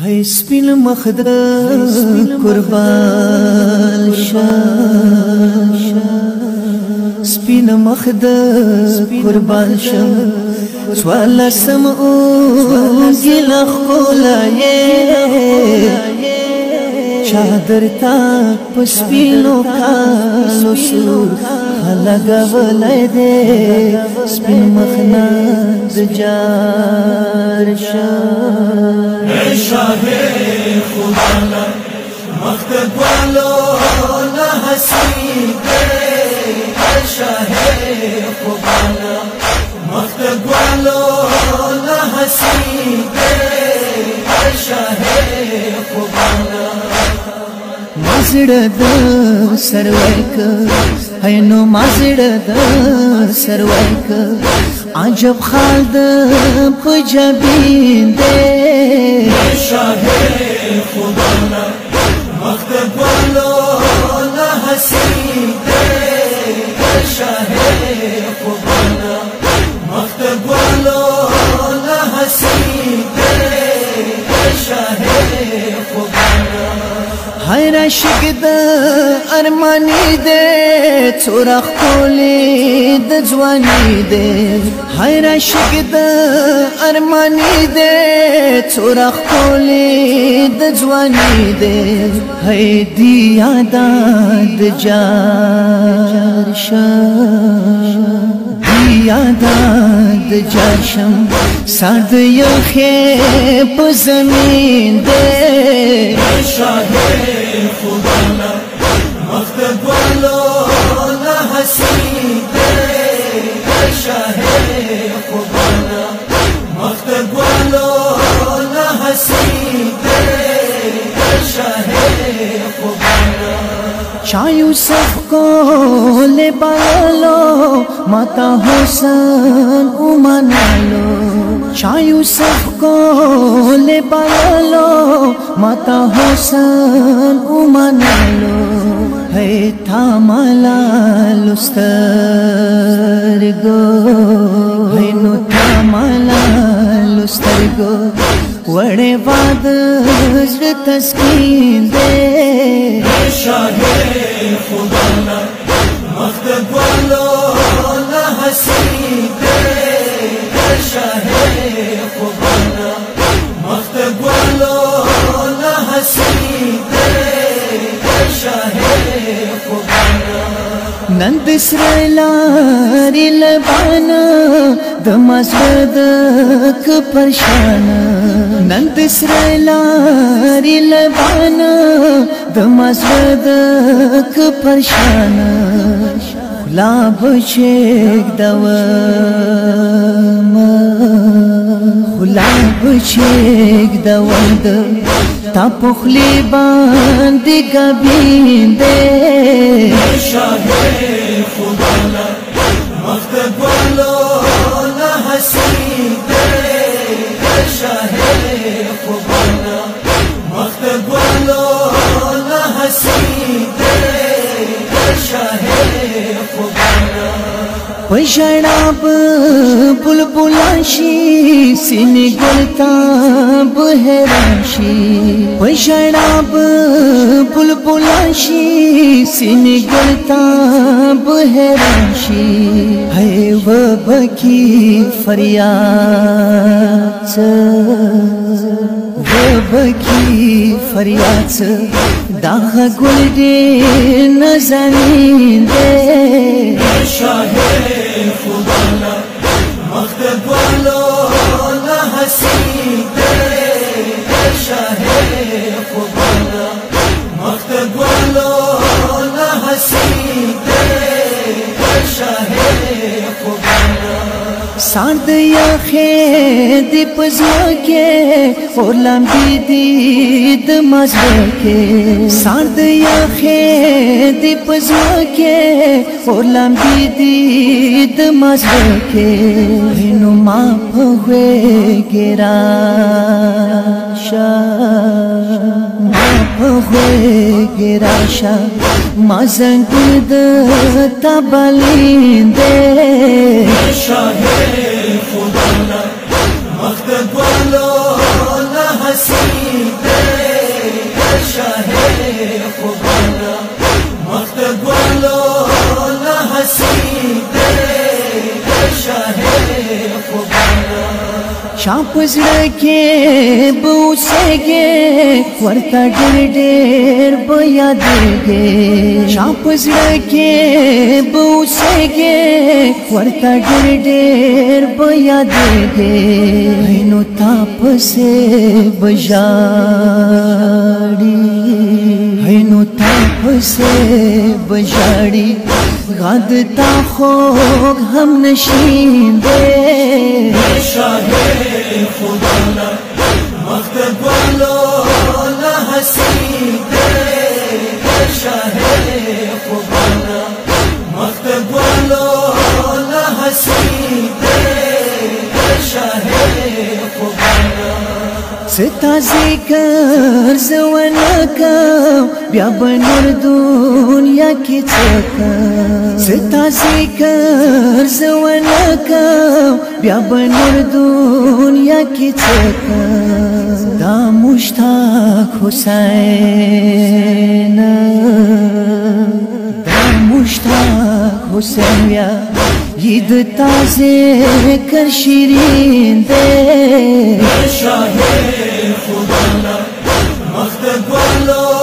هاي سپین مخد قربان شاه سپین مخد قربان شاه سوال سمعو گلخ کولائے چادر تا پسپینو کالو سور خلقا ولائے دے سپین مخنا دجار شاه اے شاہ خدا نا مختب والو نا حسین دے اے شاہ خدا نا مختب والو نا حسین دے اے شاہ خدا نا مازڑ دا سروائک اینو مازڑ دا سروائک عجب خال دا پجابین دے شاہ خدا نا مختب والو نا حسین دے شاہ خدا نا مختب والو نا حسین دے شاہ خدا نا ہائے راشق دا ارمانی دے چورخ کولی دا جوانی دے ہائے راشق دا ارمانی دے چورخ کولی دا جوانی دے ہائے دیا داد جار شاہ دیا داد جار شم ساد یخی پا زمین دے شاہ خدا نا مختب والو نا حسین دے شاہ خدا نا مختب والو نا حسین دے شاہ خدا نا شاہ یوسف کو لے بالو ماتا حسن امانالو شاہ یوسف کو لے بالو ماتا حسن امانالو ہے تھا ملالو سترگو ہے نو تھا ملالو سترگو وڑے واد زر تسکین دے شاہ خدا نا مختب والو نا حسین دے شاہ خدا نا مختب والو نا حسین دے شاہ خدا نا نند سرلاری لبانا دمازد کپرشانا نند سرلاری لبانا دمازد کپرشانا خلا بچیک دوام خلا بچیک دوام تا پخلی باندی گبین دے شاہ خدا نا مختب والو نا حسین دے شاہ خدا نا مختب والو نا حسین دے شاہ خدا نا پشڑاب بلبلاشی سینی گلتا بہراشی پشڑاب بلبلاشی سینی گلتا بہراشی ہے وہ بکی فریاد وہ بکی فریاد داغ گل دے نزنین دے شاہ خدا نا مختب والو نا حسین دے شاہ خدا نا مختب والو نا حسین دے شاہ خدا نا ساند یخی دی پزوکے اور لمبی دید مزوکے ساند یخی دی پزوکے اور لمبی دید مزوکے اینو ما پھوے گرا شاہ ما پھوے گرا شاہ ما زنگل دا تبالین دے شاہ خدا نا مختب والو نا حسین shop zrake busege warta der bayadege shop zrake busege warta der bayadege aino tap se bajadi aino tap se bajadi غدتا خوگ هم نشینده شاه خدا مقتد والو لحسینده شاه خدا مقتد والو لحسینده شاه خدا ستا ذکر زونکا بیا بنور دنیا کی چکا ستا ذکر زونکا بیا بنور دنیا کی چکا دا مشتاق حسین دا مشتاق حسین بیا عید تازه کر شیرین دے شاه خدا مقتد والو